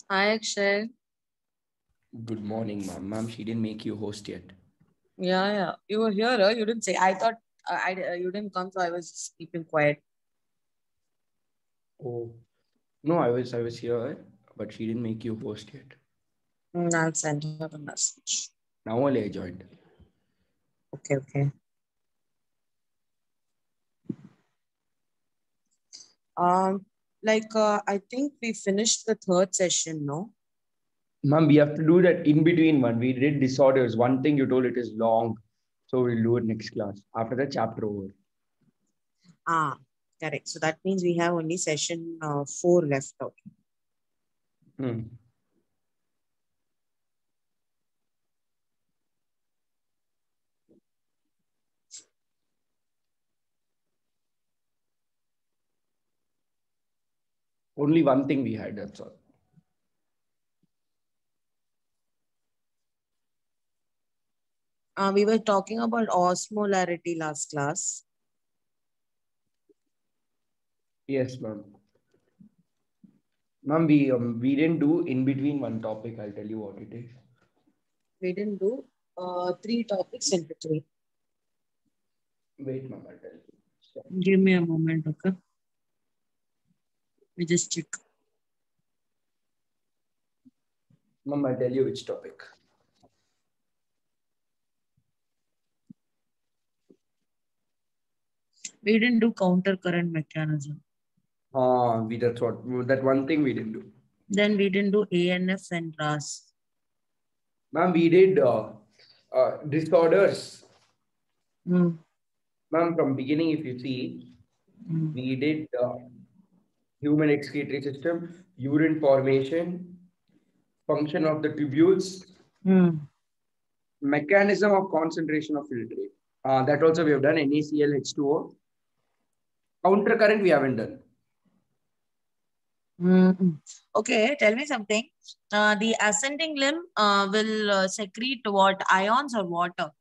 Hi, Akshay. Good morning, ma'am. Ma'am, she didn't make you host yet. Yeah. You were here, huh? You didn't say. I thought you didn't come, so I was just keeping quiet. Oh, no, I was here, but she didn't make you host yet. I'll send her a message. Now only I joined. Okay. Um, I think we finished the third session, no? Ma'am, we have to do that in between one. We did disorders. One thing you told it is long, so we'll do it next class after the chapter over. Ah, correct. So that means we have only session 4 left out. Hmm. Only one thing we had. That's all. We were talking about osmolarity last class. Yes, ma'am. Ma'am, we didn't do in between one topic. I'll tell you what it is. We didn't do 3 topics in between. Wait, ma'am, I'll tell you. Stop. Give me a moment, okay? We just check. Ma'am, I'll tell you which topic. We didn't do counter current mechanism. That's what that one thing we didn't do. Then we didn't do ANF and RAS. Ma'am, we did disorders. Mm. Ma'am, from beginning, if you see, we did human excretory system, urine formation, function of the tubules, mechanism of concentration of filtrate. That also we have done NaCl H2O. Counter current we haven't done. Okay, tell me something. The ascending limb will secrete what? Ions or water?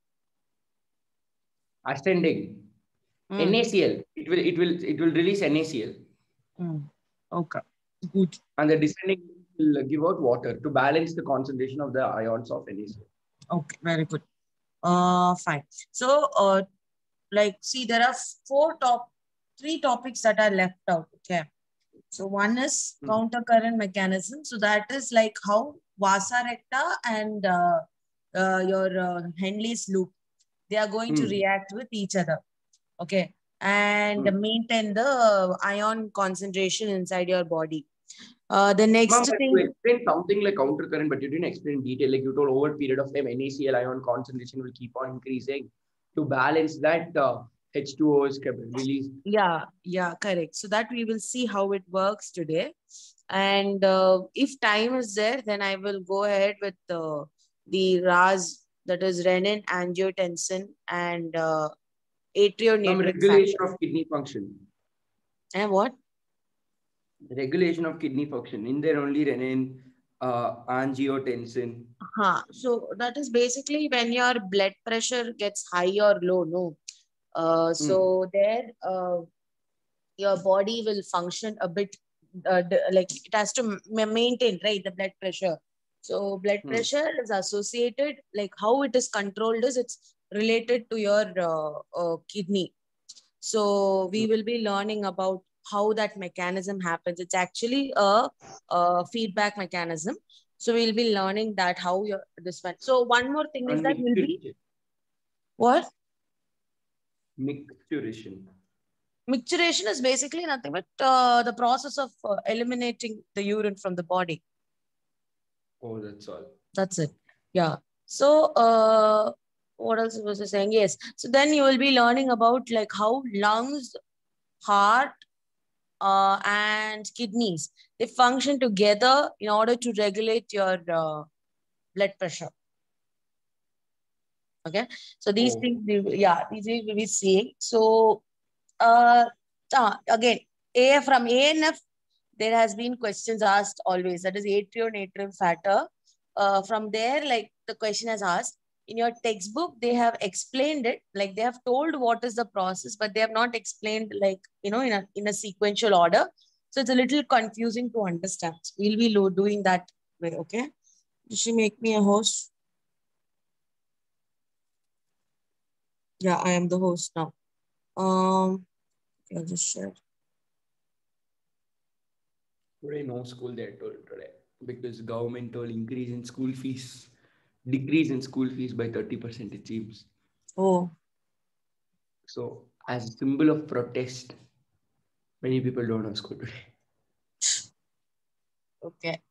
Ascending. Mm. NaCl. It will release NaCl. Okay, good. And the descending will give out water to balance the concentration of the ions of NaCl. Okay, very good. Fine. So, see, there are three topics that are left out. Okay. So one is counter current mechanism. So that is like how vasa recta and your Henley's loop, they are going to react with each other. Okay. And maintain the ion concentration inside your body. The next Ma'am, but you thing. explained something like counter current, but you didn't explain in detail. Like you told over a period of time, NaCl ion concentration will keep on increasing. To balance that, H2O is kept released. Yeah, correct. So that we will see how it works today. And if time is there, then I will go ahead with the RAS, that is renin, angiotensin, and Ma'am, atrionatric regulation factor. of kidney function. And what? Regulation of kidney function. In there only renin, angiotensin. So that is basically when your blood pressure gets high or low, no? So there, your body will function a bit like it has to maintain, right, the blood pressure. So blood pressure is associated, like how it is controlled is it's related to your kidney. So we will be learning about how that mechanism happens. It's actually a feedback mechanism. So we'll be learning that how your this one. So one more thing is And that will be micturition. what? Micturition. Micturition is basically nothing but the process of eliminating the urine from the body. Oh, that's all. That's it. Yeah. So, what else was I saying? Yes. So then you will be learning about like how lungs, heart, and kidneys, they function together in order to regulate your blood pressure. Okay. So these things, these things we'll be seeing. So, again, from ANF, there has been questions asked always. That is atrionatrium factor. From there, like the question has asked, in your textbook, they have explained it. Like they have told what is the process, but they have not explained like, in a sequential order. So it's a little confusing to understand. We'll be doing that way. Okay. Did she make me a host? Yeah, I am the host now. I'll just share. Today, no school there today because government told increase in school fees, decrease in school fees by 30%, it seems. Oh. So, as a symbol of protest, many people don't have school today. Okay.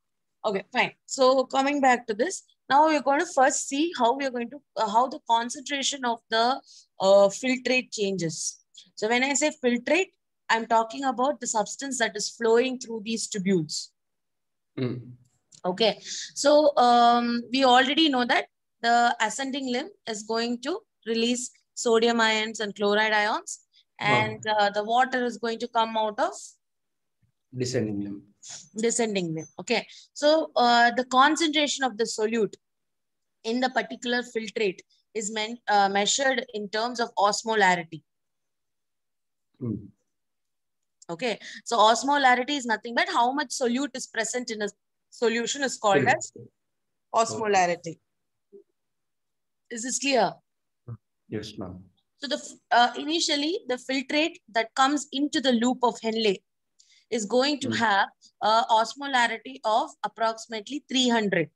Okay, fine. So coming back to this, now we're going to first see how we're going to, how the concentration of the filtrate changes. So when I say filtrate, I'm talking about the substance that is flowing through these tubules. Okay. So we already know that the ascending limb is going to release sodium ions and chloride ions, and the water is going to come out of descending limb. Descending limb. Okay. So the concentration of the solute in the particular filtrate is measured in terms of osmolarity. Okay. So osmolarity is nothing but how much solute is present in a solution is called as osmolarity. Is this clear? Yes, ma'am. So the initially the filtrate that comes into the loop of Henle is going to have osmolarity of approximately 300.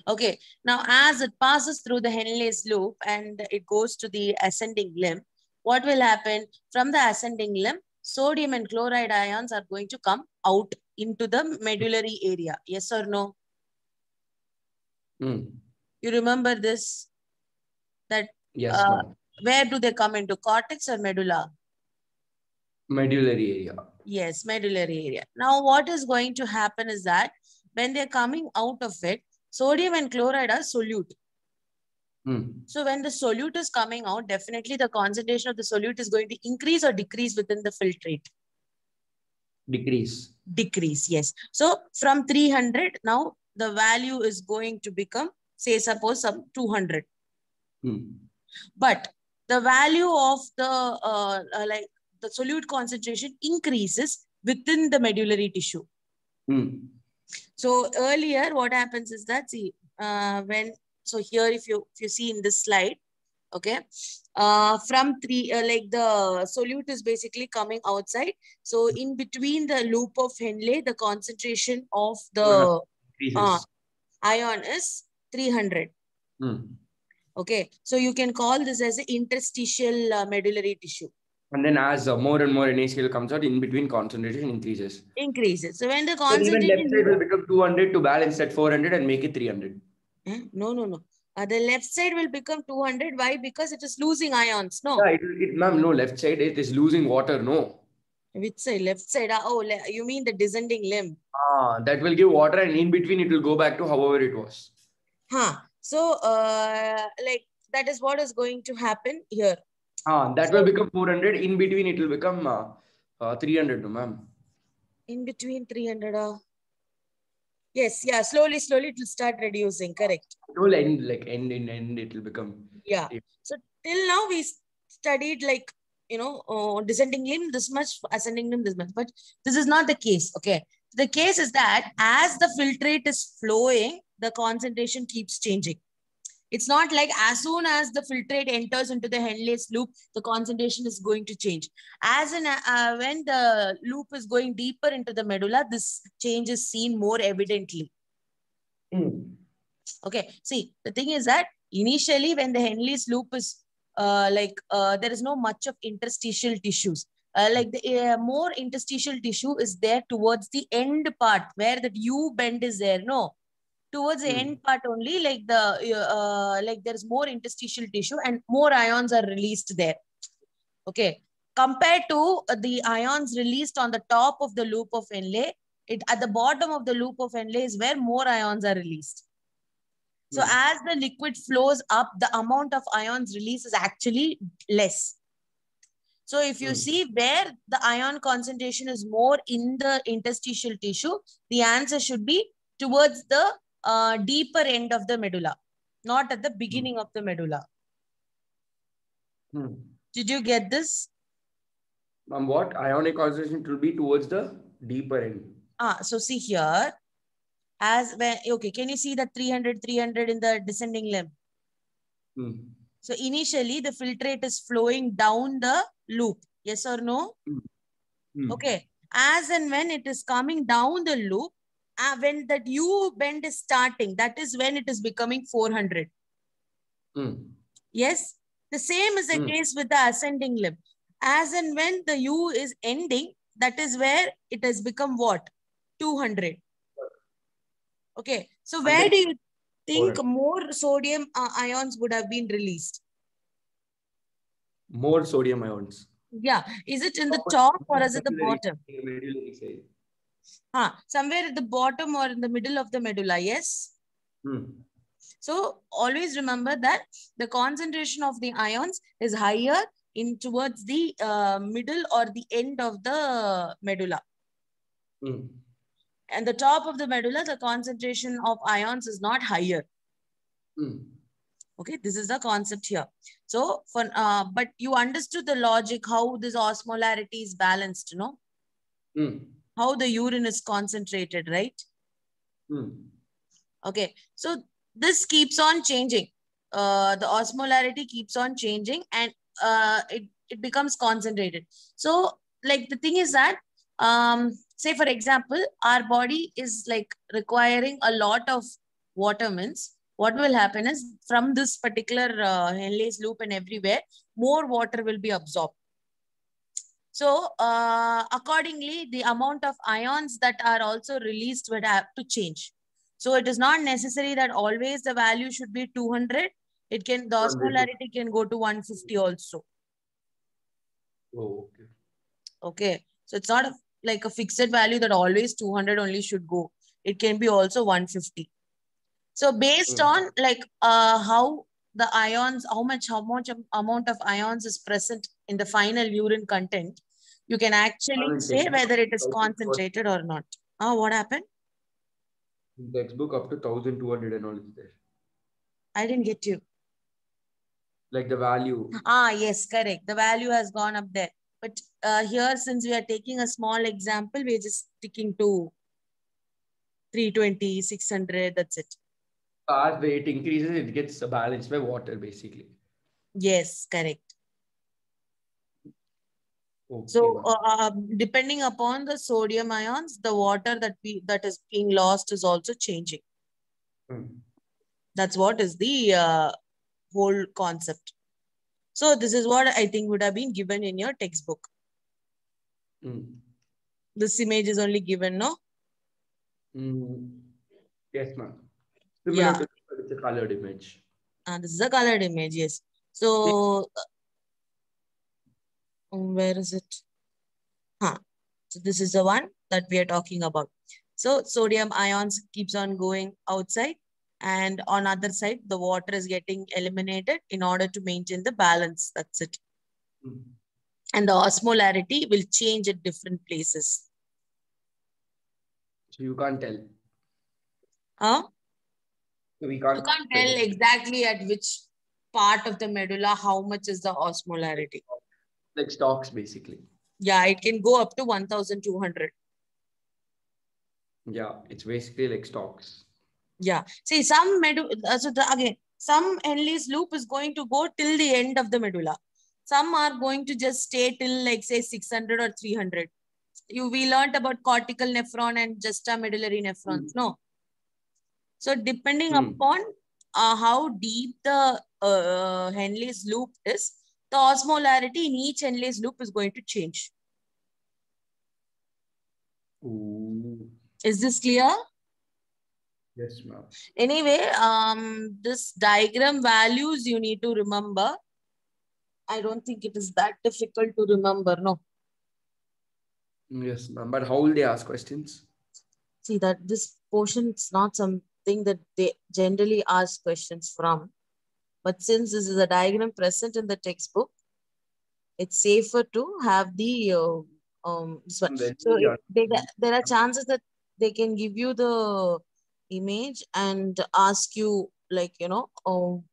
Okay. Now, as it passes through the Henle's loop and it goes to the ascending limb, what will happen? From the ascending limb, sodium and chloride ions are going to come out into the medullary area. Yes or no? You remember this? That yes, where do they come into? Cortex or medulla? Medullary area. Yes, medullary area. Now, what is going to happen is that when they're coming out of it, sodium and chloride are solute. So when the solute is coming out, definitely the concentration of the solute is going to increase or decrease within the filtrate. Decrease. Decrease, yes. So from 300, now the value is going to become, say, suppose some 200. But the value of the, like the solute concentration increases within the medullary tissue. So earlier, what happens is that, see, so here, if you see in this slide, okay, from like the solute is basically coming outside. So in between the loop of Henle, the concentration of the ion is 300. Okay, so you can call this as an interstitial medullary tissue. And then as more and more NaCl comes out, in between concentration increases. Increases. So when the concentration... So even left side will become 200 to balance that 400 and make it 300. No. The left side will become 200. Why? Because it is losing ions. No. Yeah, ma'am, no, left side it is losing water. No. Which side? Left side. Oh, you mean the descending limb? That will give water, and in between it will go back to however it was. So, like that is what is going to happen here. That will become 400. In between it will become 300, ma'am. In between 300. Yes, yeah. Slowly it will start reducing. Correct. It will end, like end it will become. Yeah. So till now we studied like, you know, descending limb this much, ascending limb this much, but this is not the case. Okay. The case is that as the filtrate is flowing, the concentration keeps changing. It's not like as soon as the filtrate enters into the Henle's loop, the concentration is going to change. As in, when the loop is going deeper into the medulla, this change is seen more evidently. Okay, see, the thing is that initially when the Henle's loop is there is no much of interstitial tissues. Like the more interstitial tissue is there towards the end part where the U bend is there. No, towards the end part only, like there's more interstitial tissue and more ions are released there. Okay, compared to the ions released on the top of the loop of Henle, at the bottom of the loop of Henle is where more ions are released. So as the liquid flows up, the amount of ions released is actually less. So if you see where the ion concentration is more in the interstitial tissue, the answer should be towards the deeper end of the medulla, not at the beginning of the medulla. Did you get this? What ionic concentration will be towards the deeper end? So see here, As when, okay, can you see the 300, 300 in the descending limb? So initially the filtrate is flowing down the loop. Yes or no? Okay. As and when it is coming down the loop, when that U bend is starting, that is when it is becoming 400. Yes. The same is the case with the ascending limb. As and when the U is ending, that is where it has become what? 200. Okay. So where do you think more sodium ions would have been released? More sodium ions. Yeah. Is it in the top or is it the bottom? Somewhere at the bottom or in the middle of the medulla, yes? So always remember that the concentration of the ions is higher in towards the middle or the end of the medulla. And the top of the medulla, the concentration of ions is not higher. Okay, this is the concept here. So, for but you understood the logic, how this osmolarity is balanced, no? How the urine is concentrated, right? Okay, so this keeps on changing. The osmolarity keeps on changing and it becomes concentrated. So, like the thing is that, say for example, our body is like requiring a lot of water, means what will happen is from this particular Henle's loop and everywhere, more water will be absorbed. So accordingly, the amount of ions that are also released would have to change. So it is not necessary that always the value should be 200. It can, the osmolarity can go to 150 also. Oh, okay. Okay. So it's not like a fixed value that always 200 only should go. It can be also 150. So based on like how the ions, how much amount of ions is present in the final urine content, you can actually say whether it is concentrated or not. What happened? Textbook up to 1200 and all is there. I didn't get you. Like the value. Yes, correct. The value has gone up there. But here, since we are taking a small example, we're just sticking to 320, 600, that's it. As weight increases, it gets balanced by water, basically. Yes, correct. Okay, so depending upon the sodium ions, the water that is being lost is also changing. That's what is the whole concept. So this is what I think would have been given in your textbook. This image is only given, no? Yes, ma'am. Similar to it's a colored image. This is a colored image, yes. So where is it? So this is the one that we are talking about. So sodium ions keeps on going outside, and on other side, the water is getting eliminated in order to maintain the balance. That's it. And the osmolarity will change at different places. So you can't tell. Huh? We can't, you can't tell exactly at which part of the medulla how much is the osmolarity. Like stocks, basically. Yeah, it can go up to 1,200. Yeah, it's basically like stocks. Yeah. See, some some Henle's loop is going to go till the end of the medulla. Some are going to just stay till like say 600 or 300. We learned about cortical nephron and justa medullary nephrons, no? So depending upon how deep the Henle's loop is, the osmolarity in each Henle's loop is going to change. Ooh. Is this clear? Yes, ma'am. Anyway, this diagram values you need to remember. I don't think it is that difficult to remember, no? Yes, ma'am. But how will they ask questions? See that this portion is not something that they generally ask questions from. But since this is a diagram present in the textbook, it's safer to have the this one. So there are chances that they can give you the image and ask you like, you know,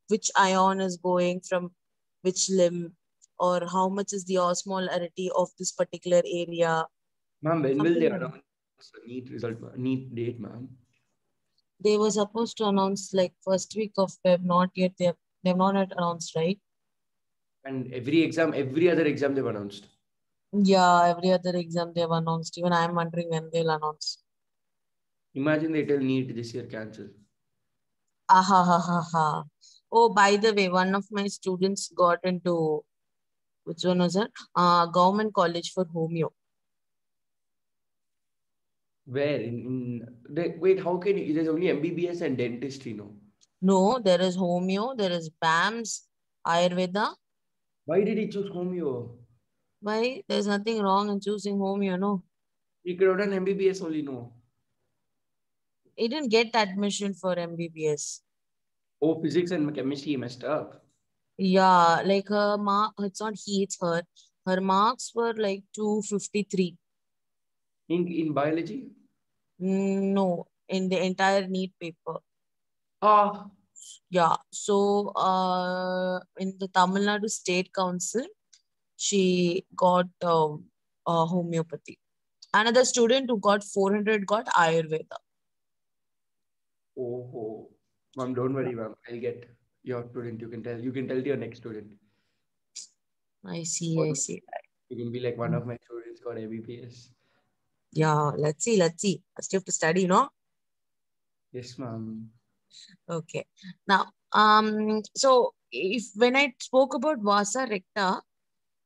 which ion is going from which limb, or how much is the osmolarity of this particular area. Ma'am, when will they announce the NEET result, NEET date, ma'am? They were supposed to announce like first week of Feb, not yet. They've not yet announced, right? And every other exam they've announced. Yeah, every other exam they've announced. Even I'm wondering when they'll announce. Imagine they tell NEET this year cancel. Ah, ha, ha, ha. Oh, by the way, one of my students got into, which one was it? Government College for Homeo. Where wait, how can you, there's only MBBS and dentistry, no? No, there is Homeo, there is BAMS, Ayurveda. Why did he choose homeo? Why? There's nothing wrong in choosing Homeo, no. He could have done MBBS only, no? He didn't get admission for MBBS. Oh, physics and chemistry messed up. Yeah, like her mark, it's not he, it's her. Her marks were like 253. In biology? No, in the entire NEET paper. Ah, Yeah, so in the Tamil Nadu State Council, she got homeopathy. Another student who got 400 got Ayurveda. oh. Mom, don't worry, ma'am. I'll get your student. You can tell your next student. I see, Or I see. you can be like one of my students got MBBS. Yeah, let's see, let's see. First you have to study, no? Yes, ma'am. Okay. Now, so if when I spoke about Vasa recta,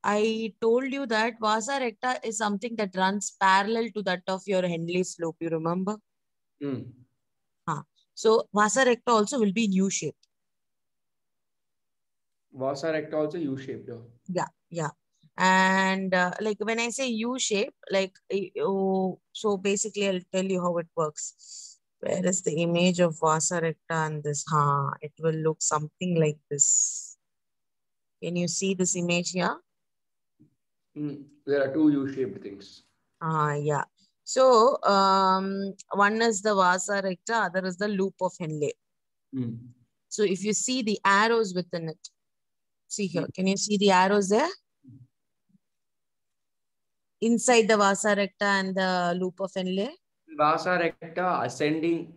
I told you that Vasa recta is something that runs parallel to that of your Henley slope. You remember? Mm. So Vasa recta also will be in U shape. Vasa recta also U-shaped. Yeah, yeah. And like when I say U shape, like so basically I'll tell you how it works. Where is the image of Vasa recta and this? It will look something like this. Can you see this image here? There are two U-shaped things. Yeah. So one is the Vasa recta, other is the loop of Henle. Mm. So if you see the arrows within it, see here, can you see the arrows there? Inside the Vasa recta and the loop of Henle? Vasa recta ascending.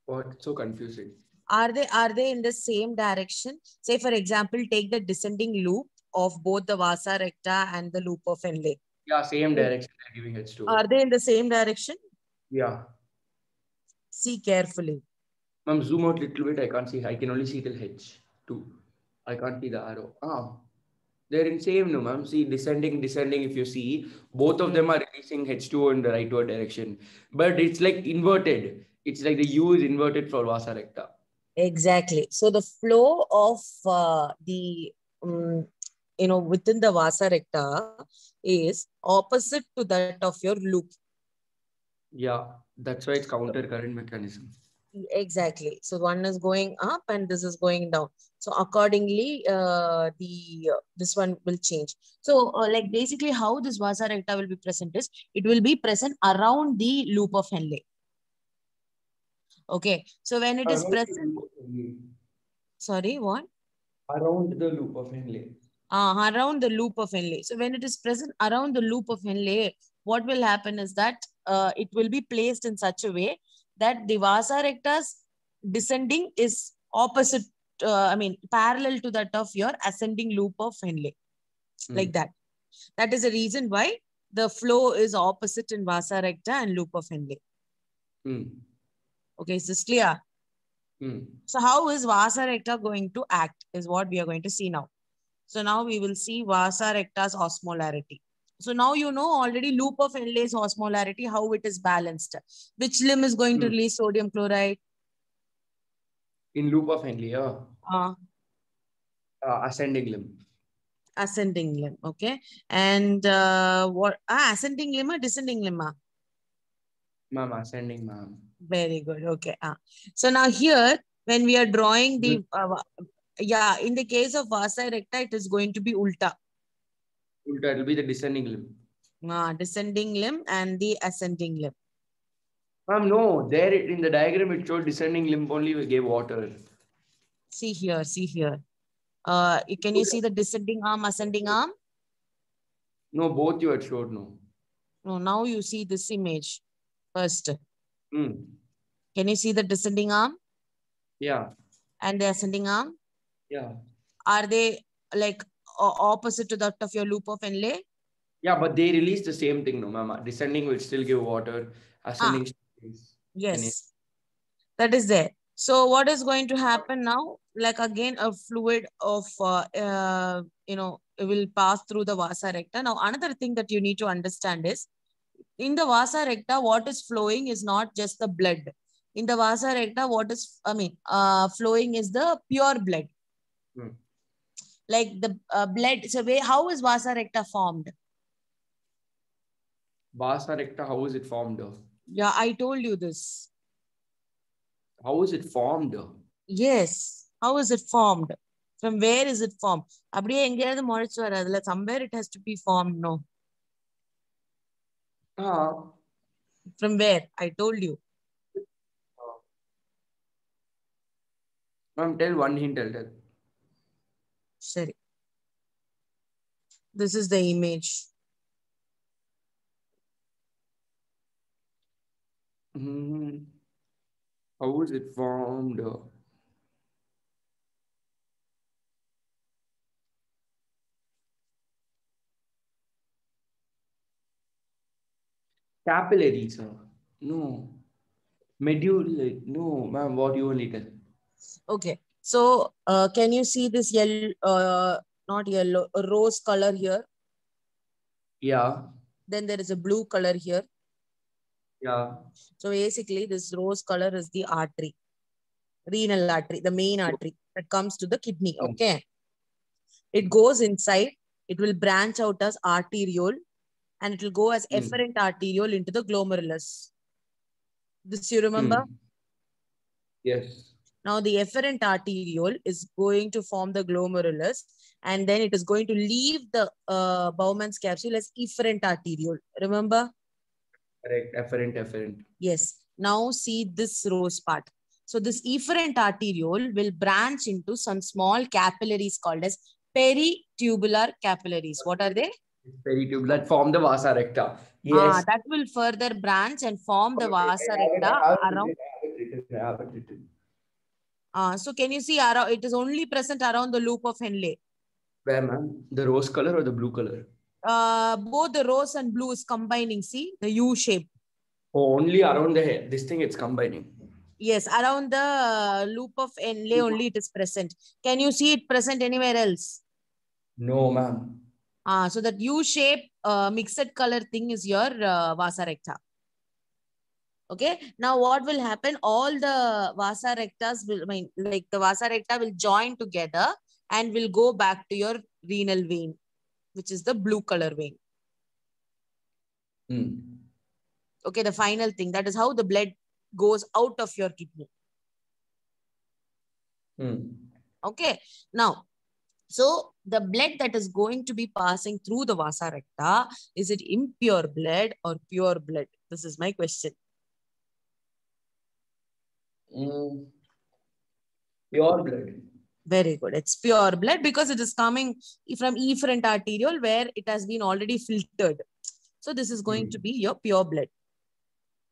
What? So confusing. Are they in the same direction? Say for example, take the descending loop of both the Vasa recta and the loop of Henle. Yeah, same direction they're giving it to. Are they in the same direction? Yeah. See carefully. Ma'am, zoom out a little bit. I can't see. I can only see till H2. I can't see the arrow. They're in same, no, ma'am. See, descending. If you see, both of them are releasing H2 in the rightward direction. But it's like inverted. It's like the U is inverted for Vasa recta. Exactly. So the flow of the within the Vasa recta is opposite to that of your loop. Yeah, that's why it's counter current mechanism. Exactly. So one is going up and this is going down. So accordingly, this one will change. So like basically how this Vasa recta will be present is, it will be present around the loop of Henle. Okay. So when it is present, sorry, what? Around the loop of Henle. Around the loop of Henle. So when it is present around the loop of Henle, what will happen is that it will be placed in such a way that the Vasa recta's descending is opposite, parallel to that of your ascending loop of Henle. Like that. That is the reason why the flow is opposite in Vasa recta and loop of Henle. Okay, is this clear? So how is Vasa recta going to act is what we are going to see now. So now we will see Vasa recta's osmolarity. So now you know already loop of Henle's osmolarity, how it is balanced. Which limb is going to release sodium chloride? In loop of Henle, yeah. Ascending limb. Ascending limb, okay. And what? Ascending limb or descending limb? Ma'am, ascending, ma'am. Very good, okay. So now here, when we are drawing the, in the case of Vasa recta, it is going to be ulta. Ulta, it will be the descending limb. Descending limb and the ascending limb. Ma'am, no. There in the diagram, it showed descending limb only we gave water. See here, see here. Can you see the descending arm, ascending arm? No, both you had showed, no. No, now you see this image first. Can you see the descending arm? Yeah. And the ascending arm? Yeah. Are they like opposite to that of your loop of Henle? Yeah, but they release the same thing, no, ma'am. Descending will still give water. Ah, Ascending is yes, that is there. So what is going to happen now? Like again, a fluid of, it will pass through the vasa recta. Now, another thing that you need to understand is, in the vasa recta, what is flowing is not just the blood. In the vasa recta, flowing is the pure blood. Like the blood. So how is vasa recta formed? Vasa recta, how is it formed? Yeah, I told you this. How is it formed? Yes. How is it formed? From where is it formed? அப்படியே எங்கேயாவது முளைச்சு வராதுல. Somewhere it has to be formed, no? From where? I told you. Ma'am, tell one hint, tell. Sorry. This is the image. How is it formed? Capillaries, no. Medullary, no, ma'am, what you only tell? Okay. So, can you see this yellow, not yellow, a rose color here? Yeah. Then there is a blue color here. Yeah. So basically, this rose color is the artery, renal artery, the main artery that comes to the kidney. Okay. It goes inside. It will branch out as arteriole, and it will go as efferent arteriole into the glomerulus. This you remember? Yes. Now the efferent arteriole is going to form the glomerulus, and then it is going to leave the Bowman's capsule as efferent arteriole. Remember? Correct. Efferent. Yes. Now see this rose part. So this efferent arteriole will branch into some small capillaries called as peritubular capillaries. What are they? Peritube that form the vasa recta. Yes. That will further branch and form the vasa recta around. I have it written. So can you see around? It is only present around the loop of Henle. Where, ma'am? The rose color or the blue color? Both the rose and blue is combining. See the U shape. Oh, only around the head. This thing it's combining. Yes, around the loop of Henle only it is present. Can you see it present anywhere else? No, ma'am. So that U shape mixed color thing is your vasa recta. Okay. Now what will happen? All the vasa rectas will, like the vasa recta will join together and will go back to your renal vein, which is the blue color vein. Okay, the final thing. That is how the blood goes out of your kidney. Okay. Now, so the blood that is going to be passing through the vasa recta, is it impure blood or pure blood? This is my question. Pure blood. Very good. It's pure blood because it is coming from efferent arteriole where it has been already filtered. So this is going to be your pure blood.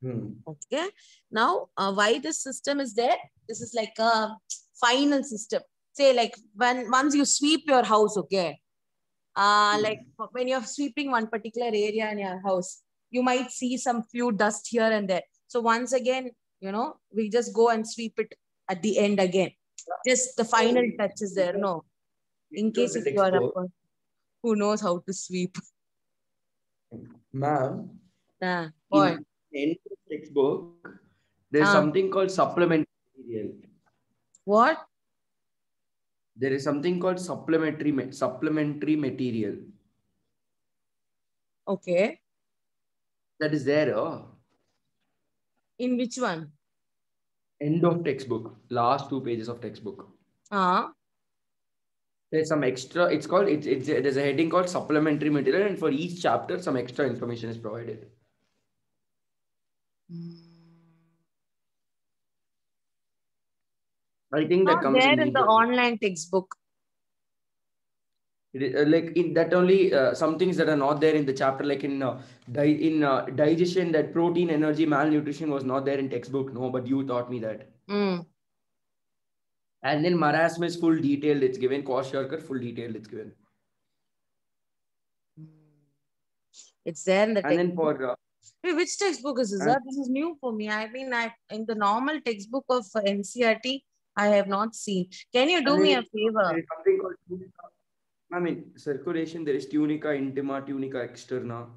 Okay. Now, why this system is there? This is like a final system. Say like once you sweep your house, okay. Like when you're sweeping one particular area in your house, you might see some few dust here and there. So once again, we just go and sweep it at the end again. Just the final touch is there, no? In case if you are a person who knows how to sweep. Ma'am, boy. In the textbook, there's something called supplementary material. What? There is something called supplementary material. Okay. That is there. In which one? End of textbook. Last 2 pages of textbook. There's some extra. It's called. There's a heading called supplementary material, and for each chapter, some extra information is provided. I think that comes there in the online textbook. It is, like in that only some things that are not there in the chapter, like in digestion, that protein, energy, malnutrition was not there in textbook. No, but you taught me that. Mm. And then marasmus is full detailed. It's given. Kwashiorkor full detailed. It's given. It's there in the And then textbook. for Wait, which textbook is this? and This is new for me. I mean, in the normal textbook of NCERT, I have not seen. Can you do and me then a favor? there is something called tunica. I mean, circulation. There is tunica intima, tunica externa.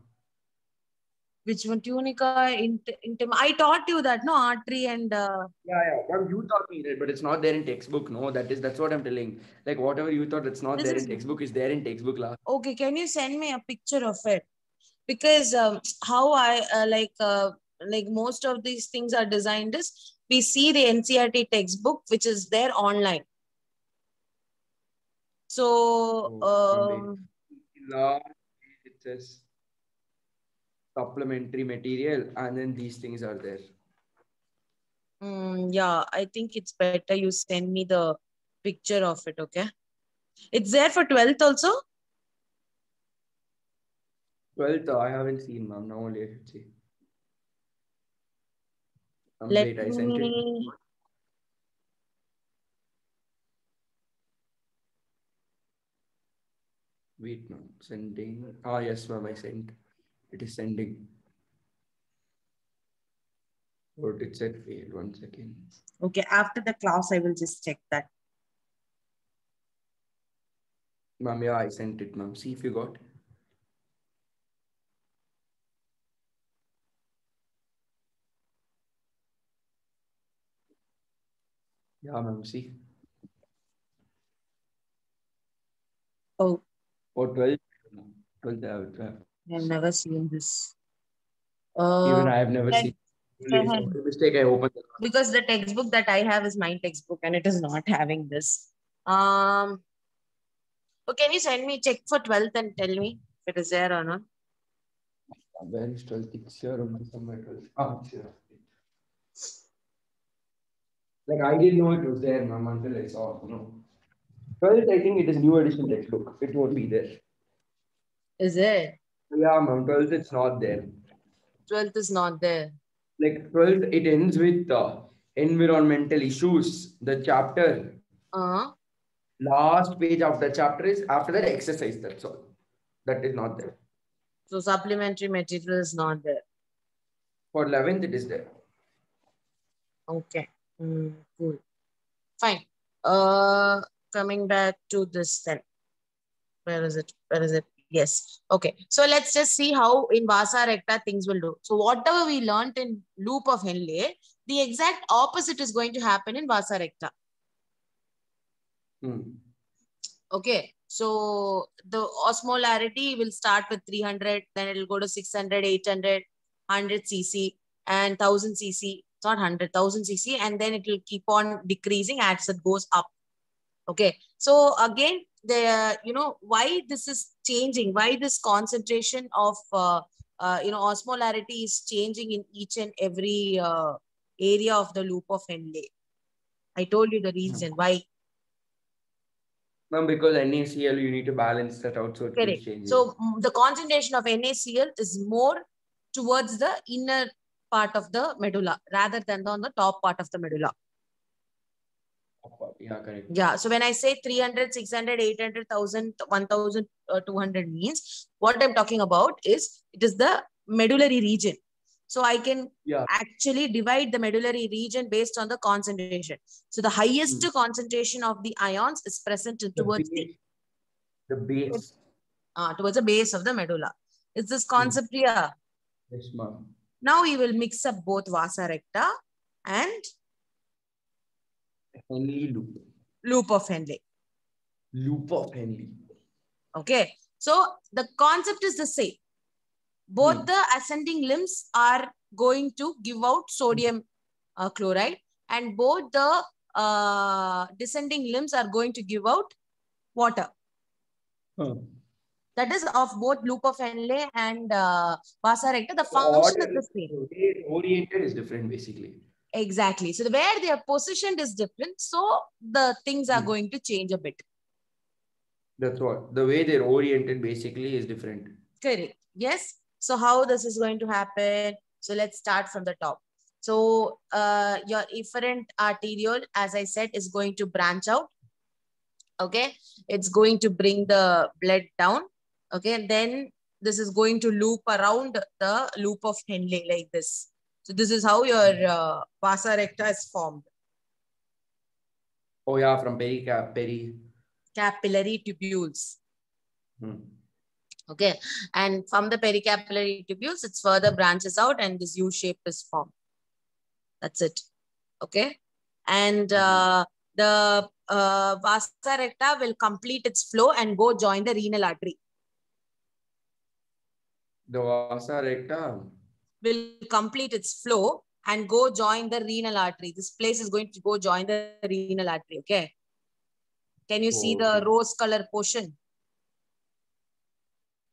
Which one? Tunica, intim. I taught you that, no? Artery and... Yeah. Well, you taught me that, but it's not there in textbook. No, that's what I'm telling. Like whatever you thought that's not This there in is... textbook is there in textbook. Okay, can you send me a picture of it? Because how I like most of these things are designed is we see the NCERT textbook which is there online. So Last it says supplementary material, and then these things are there. yeah, I think it's better you send me the picture of it. Okay, it's there for 12th also. 12th, I haven't seen, ma'am. Now only I should see. Let Wait, I sent it. me... Wait, ma'am. Sending. Ah, yes, ma'am. I sent. It is sending. What it said failed. 1 second. Okay, after the class, I will just check that. Ma'am, yeah, I sent it, ma'am. See if you got. Yeah, ma'am. See. Oh. For 12th. 12th, I have. I've never seen this. Even I have never seen. Mistake, I opened it. Because the textbook that I have is my textbook and it is not having this. So can you send me check for 12th and tell me if it is there or not? Where is 12th? It's here only somewhere 12th. Ah, it's here. Like I didn't know it was there, ma'am, until I saw. No. 12th, I think it is new edition textbook. It won't be there. Is it? Yeah, ma'am. 12th, it's not there. 12th is not there. Like 12th, it ends with environmental issues. The chapter. Last page of the chapter is after that exercise. That's all. That is not there. So supplementary material is not there. For 11th, it is there. Okay. Cool. Fine. Coming back to this then. Where is it? Where is it? Yes. Okay. So let's just see how in Vasa Recta things will do. So whatever we learned in loop of Henle, the exact opposite is going to happen in Vasa Recta. Okay. So the osmolarity will start with 300, then it will go to 600, 800, 100 cc and 1000 cc. It's not 100, 1000 cc, and then it will keep on decreasing as it goes up. Okay. So again, why this is changing, why this concentration of osmolarity is changing in each and every area of the loop of Henle. I told you the reason why. Ma'am, because NaCl, you need to balance that out, so it keeps changing. So the concentration of NaCl is more towards the inner part of the medulla rather than on the top part of the medulla. Yeah, correct. Yeah. So when I say 300, 600, 800, 1000, 1200 means what I'm talking about is it is the medullary region. So I can actually divide the medullary region based on the concentration. So the highest concentration of the ions is present towards the base. Towards the base of the medulla. Is this concept clear? Yes, ma'am. Now we will mix up both Vasa Recta and Henle loop. Loop of Henle. Loop of Henle. Okay. So the concept is the same. Both the ascending limbs are going to give out sodium chloride, and both the descending limbs are going to give out water. That is of both loop of Henle and Vasa Recta. The function is the same. Oriented is different, basically. Exactly. So where they are positioned is different. So the things are going to change a bit. That's what. The way they're oriented basically is different. Correct. Yes. So how this is going to happen? So let's start from the top. So your efferent arteriole, as I said, is going to branch out. Okay. It's going to bring the blood down. Okay. And then this is going to loop around the loop of Henle like this. So this is how your vasa recta is formed. Oh yeah, from peri. Capillary tubules. Hmm. Okay. And from the pericapillary tubules, it's further branches out and this U shape is formed. That's it. Okay. And the vasa recta will complete its flow and go join the renal artery. The vasa recta will complete its flow and go join the renal artery. This place is going to go join the renal artery. Okay. Can you see the rose color portion?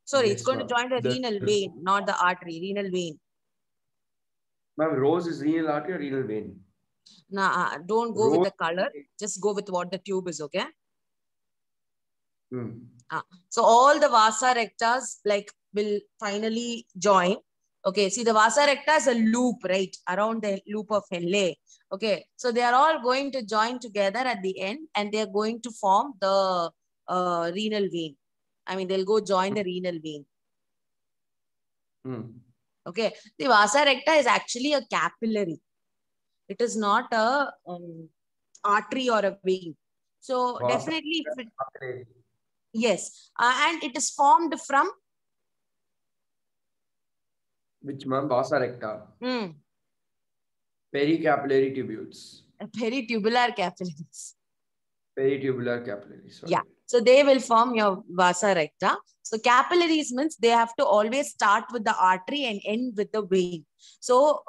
Sorry, yes, it's going to join the renal vein, not the artery, renal vein. Ma'am, rose is renal artery or renal vein? Nah, don't go with the color. Just go with what the tube is, okay? So all the vasa rectas will finally join. Okay, see the vasa recta is a loop, right? Around the loop of Henle. Okay, so they are all going to join together at the end and they are going to form the renal vein. I mean, they'll go join the renal vein. Okay, the vasa recta is actually a capillary. It is not a artery or a vein. So definitely, yes, and it is formed from which, ma'am? Vasa recta. Pericapillary tubules. Peritubular capillaries. Peritubular capillaries. Sorry. Yeah. So they will form your vasa recta. So capillaries means they have to always start with the artery and end with the vein. So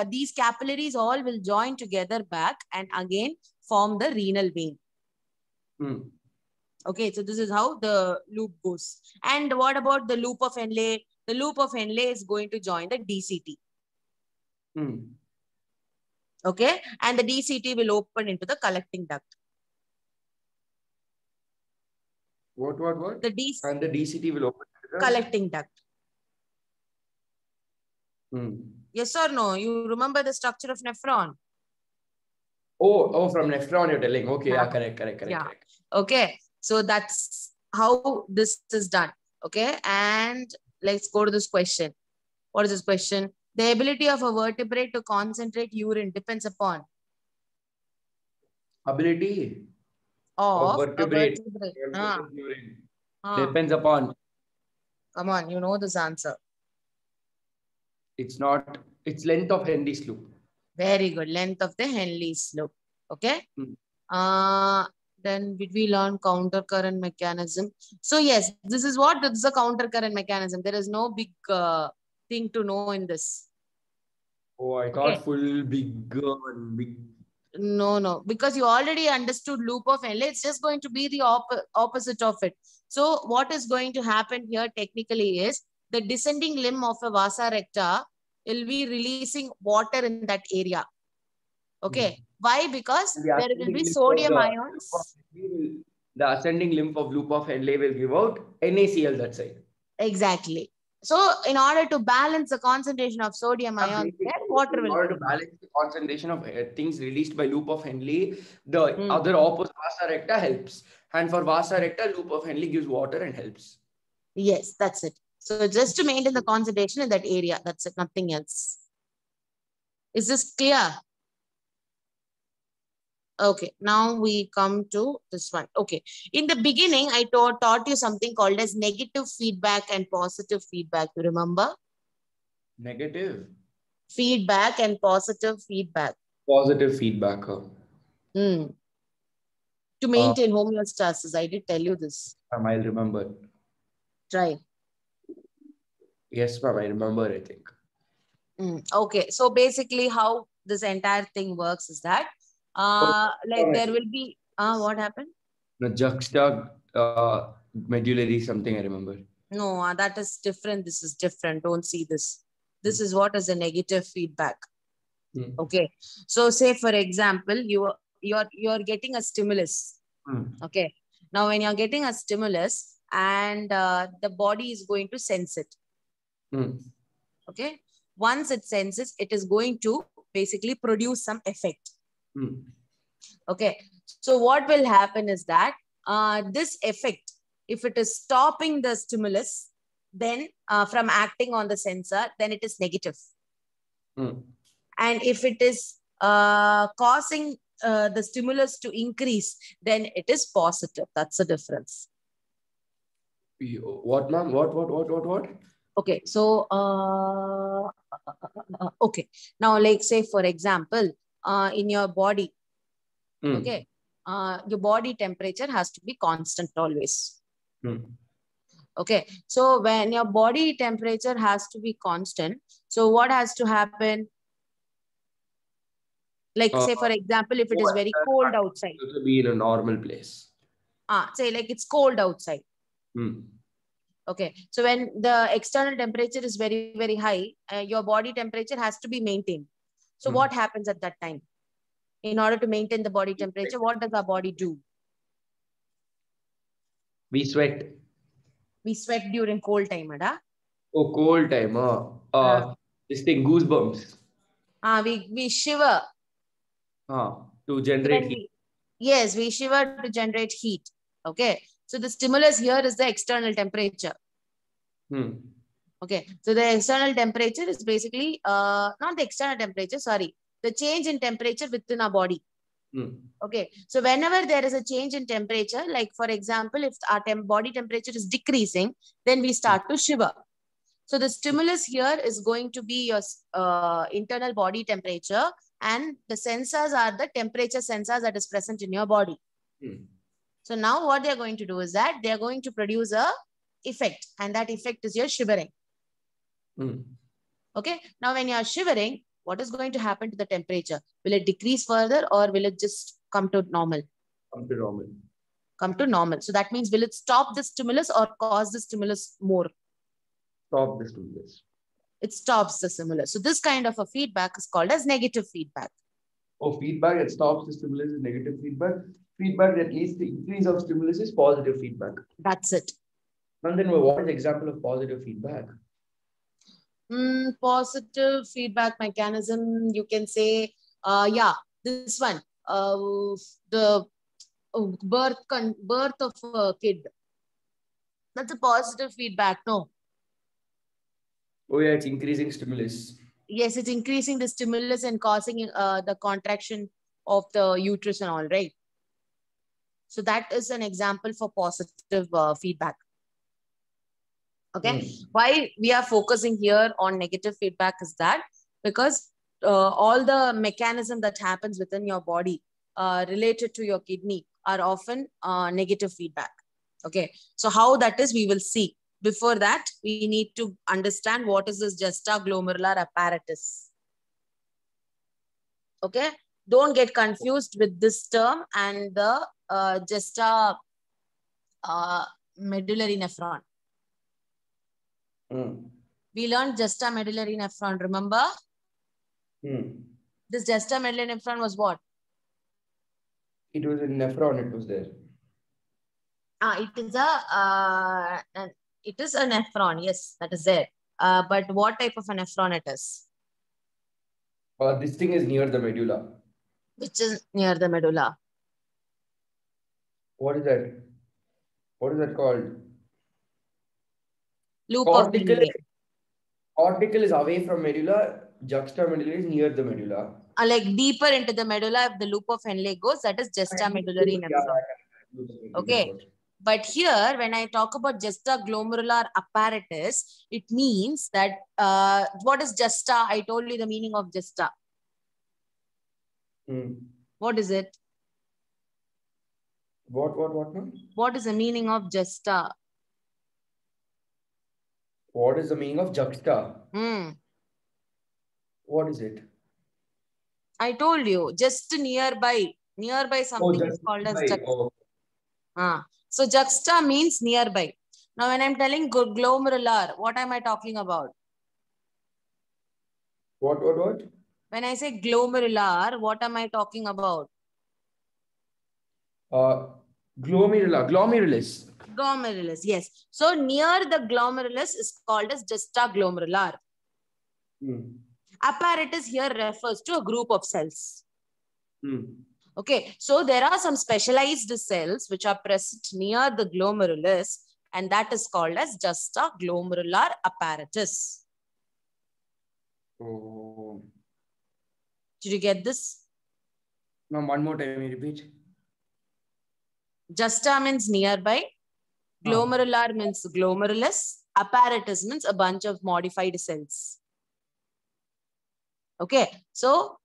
these capillaries all will join together back and again form the renal vein. Okay, so this is how the loop goes. And what about the loop of Henle? The loop of Henle is going to join the DCT. Okay, and the DCT will open into the collecting duct. What? The DCT. And the DCT will open into the collecting duct. Yes or no? You remember the structure of nephron? Oh, from nephron you're telling. Okay, yeah, correct. Okay, so that's how this is done. Okay, and let's go to this question. What is this question? The ability of a vertebrate to concentrate urine depends upon ability of a vertebrate. Urine. Depends upon. Come on, you know this answer. It's not. It's length of Henle's loop. Very good. Length of the Henle's loop. Okay. Then did we learn counter current mechanism? So yes, this is what? This is a counter current mechanism. There is no big thing to know in this. Oh, I thought full big. No, because you already understood loop of Henle. It's just going to be the opposite of it. So what is going to happen here technically is the descending limb of a vasa recta will be releasing water in that area. Okay. Why? Because there will be sodium ions. The ascending limb of loop of Henle will give out NaCl that side. Exactly. So in order to balance the concentration of sodium ions, water will. In order to balance the concentration of things released by loop of Henle, the other opposite vasa recta helps. And for vasa recta, loop of Henle gives water and helps. Yes, that's it. So just to maintain the concentration in that area, that's it, nothing else. Is this clear? Okay, now we come to this one. Okay, in the beginning, I taught you something called as negative feedback and positive feedback. You remember? Negative feedback and positive feedback. Positive feedback. To maintain homeostasis. I did tell you this. I'll remember. Try. Yes, ma'am, I remember, I think. Okay, so basically how this entire thing works is that there will be what happened? The juxta medullary something I remember. No, that is different. This is different. Don't see this. This is what is a negative feedback. Okay, so say for example, you're getting a stimulus. Okay, Now, when you're getting a stimulus and the body is going to sense it. Okay. Once it senses, it is going to basically produce some effect. Okay. So what will happen is that this effect, if it is stopping the stimulus, then from acting on the sensor, then it is negative. And if it is causing the stimulus to increase, then it is positive. That's the difference. What, ma'am? What? Okay. So, okay. Now, like say, for example, in your body, okay, your body temperature has to be constant always. Okay. So when your body temperature has to be constant, so what has to happen? Like say, for example, if it is very cold outside. To be in a normal place. Say like it's cold outside. Okay. So when the external temperature is very, very high, your body temperature has to be maintained. So what happens at that time? In order to maintain the body temperature, what does our body do? We sweat. We sweat during cold time, Ada. Oh, cold time. This thing, goosebumps. We shiver. To generate heat. Yes, we shiver to generate heat. Okay. So the stimulus here is the external temperature. Okay. So the external temperature is basically, not the external temperature, sorry, the change in temperature within our body. Okay. So whenever there is a change in temperature, like for example, if our body temperature is decreasing, then we start to shiver. So the stimulus here is going to be your internal body temperature, and the sensors are the temperature sensors that is present in your body. So now what they're going to do is that they're going to produce a effect, and that effect is your shivering. Okay. Now when you're shivering, what is going to happen to the temperature? Will it decrease further or will it just come to normal? Come to normal. Come to normal. So that means will it stop the stimulus or cause the stimulus more? Stop the stimulus. It stops the stimulus. So this kind of a feedback is called as negative feedback. Oh, feedback that stops the stimulus is negative feedback. Feedback that leads to increase of stimulus is positive feedback. That's it. And then what is the example of positive feedback? Positive feedback mechanism, you can say, this one, the birth of a kid. That's a positive feedback, no? Oh yeah, it's increasing stimulus. Yes, it's increasing the stimulus and causing the contraction of the uterus and all, right? So that is an example for positive feedback. Okay. Why we are focusing here on negative feedback is that because all the mechanism that happens within your body related to your kidney are often negative feedback. Okay. So how that is, we will see. Before that, we need to understand what is this juxtaglomerular apparatus. Okay. Don't get confused with this term and the medullary nephron. We learned juxtamedullary nephron, remember? This juxtamedullary nephron was what? It was a nephron, it was there. It is a nephron, yes, that is there. But what type of a nephron it is? This thing is near the medulla. Which is near the medulla? What is that? What is that called? Loop of Henle. Cortical is away from medulla. Juxtamedullary is near the medulla. Like deeper into the medulla, if the loop of Henle goes, that is juxtamedullary nephron. Okay. But here, when I talk about juxtaglomerular apparatus, it means that what is juxta? I told you the meaning of juxta. What is it? What is the meaning of juxta? What is the meaning of juxta? What is it? I told you, just nearby. Nearby something is called as juxta. So juxta means nearby. Now when I'm telling glomerular, what am I talking about? What? When I say glomerular, what am I talking about? Glomerulus. Glomerulus, yes. So near the glomerulus is called as juxtaglomerular. Apparatus here refers to a group of cells. Okay, so there are some specialized cells which are present near the glomerulus, and that is called as juxtaglomerular apparatus. Oh. Did you get this? No, one more time, repeat. Juxta means nearby. Glomerular means glomerulus. Apparatus means a bunch of modified cells. Okay, so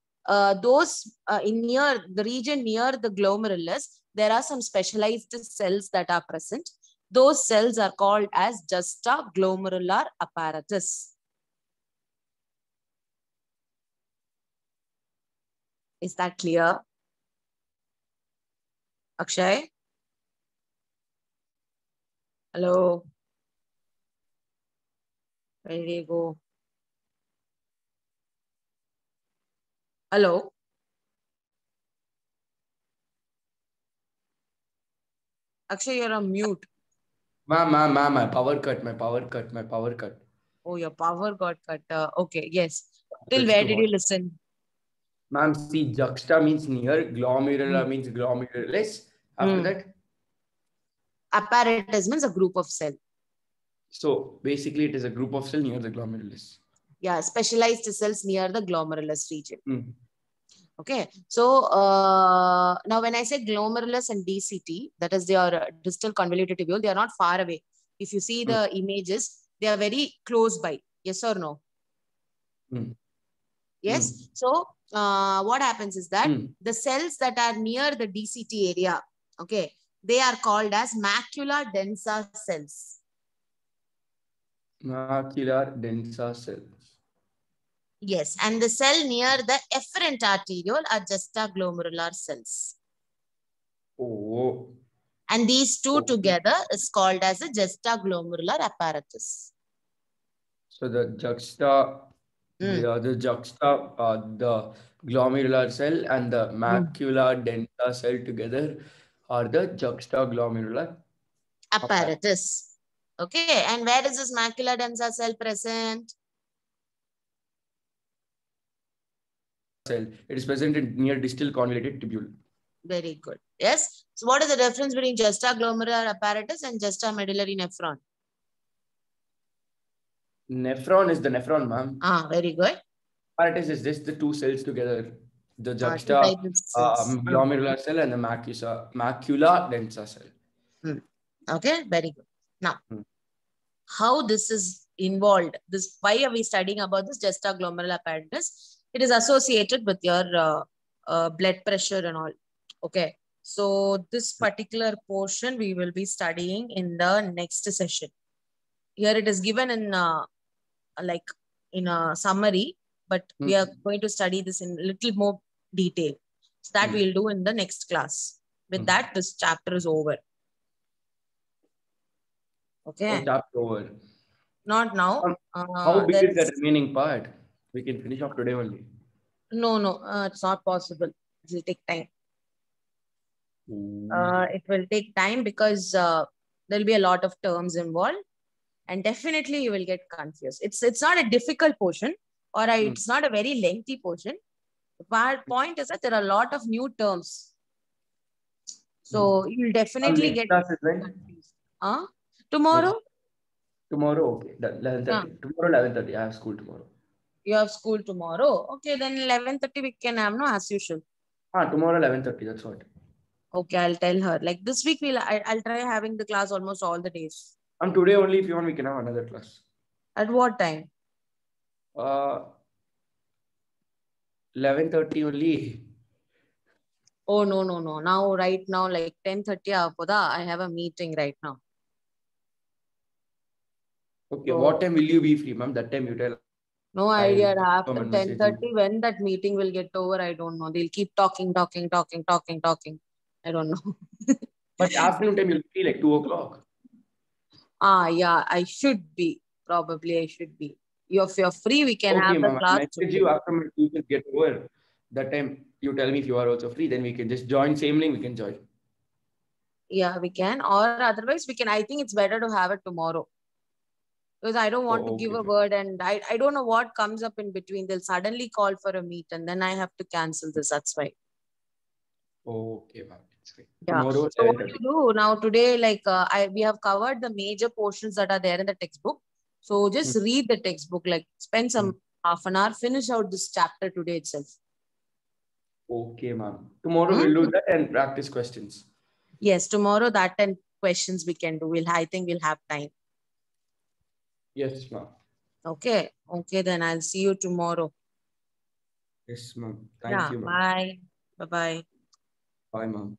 those in near the region near the glomerulus, there are some specialized cells that are present. Those cells are called as juxtaglomerular apparatus. Is that clear? Akshay? Hello? Where did you go? Hello? Akshay, you're on mute. Ma'am, my power cut. Oh, your power got cut. Okay, yes. Till where did you listen? Ma'am, see, juxta means near, glomerular means glomerulus. After that? Apparatus means a group of cells. So basically it is a group of cells near the glomerulus. Yeah, specialized cells near the glomerulus region. Okay, so now when I say glomerulus and DCT, that is your distal convoluted tubule, they are not far away. If you see the images, they are very close by. Yes or no? Yes. So what happens is that the cells that are near the DCT area, okay, they are called as macula densa cells. Macula densa cells. Yes, and the cell near the efferent arteriole are juxtaglomerular cells. Oh. And these two together is called as a juxtaglomerular apparatus. So the juxta, the glomerular cell and the macula densa cell together are the juxtaglomerular apparatus. Okay, and where is this macula densa cell present? Cell. It is present in near distal convoluted tubule. Very good. Yes. So what is the difference between juxtaglomerular apparatus and juxtamedullary nephron? Nephron is the nephron, ma'am. Ah, very good. Apparatus is just the two cells together. The juxta glomerular cell and the macula densa cell. Okay, very good. Now, how this is involved? This, why are we studying about this juxtaglomerular apparatus? It is associated with your blood pressure and all. Okay. So this particular portion we will be studying in the next session. Here it is given in like in a summary, but we are going to study this in a little more detail. So that we'll do in the next class. With that, this chapter is over. Okay. Oh, chapter over. Not now. How big is the remaining part? We can finish off today only. No, it's not possible. It will take time. It will take time because there will be a lot of terms involved, and definitely you will get confused. It's not a difficult portion, or it's not a very lengthy portion. The point is that there are a lot of new terms, so you will definitely get confused. Tomorrow? Tomorrow, okay. 11:30. Tomorrow 11:30. I have school tomorrow. You have school tomorrow? Okay, then 11:30 we can have, no, as usual. Tomorrow 11:30. That's what. Okay, I'll tell her. Like this week, I'll try having the class almost all the days. And today only, if you want, we can have another class. At what time? 11:30 only. Oh, no. Now, right now, like 10:30, I have a meeting right now. Okay, so, what time will you be free, ma'am? That time you tell. No idea. After 10:30, when that meeting will get over, I don't know. They'll keep talking. I don't know. But afternoon time, you'll be like 2 o'clock. Yeah, I should be. Probably I should be. If you're free, we can have the class. I message you after my tuition get over. That time, you tell me if you are also free, then we can just join same link, we can join. Yeah, we can. Or otherwise, we can. I think it's better to have it tomorrow. Because I don't want to give Okay, a fine. word, and I don't know what comes up in between. They'll suddenly call for a meet and then I have to cancel this. That's why. Okay, ma'am. It's fine. Yeah. Tomorrow, So what 11:30. you do now today, like we have covered the major portions that are there in the textbook. So just read the textbook, like spend some half an hour, finish out this chapter today itself. Okay, ma'am. Tomorrow Hmm? we'll do that and practice questions. Yes, tomorrow that 10 questions we can do. I think we'll have time. Yes, ma'am. Okay. Okay, then I'll see you tomorrow. Yes, ma'am. Thank Yeah. you, ma'am. Bye. Bye-bye. Bye, ma'am.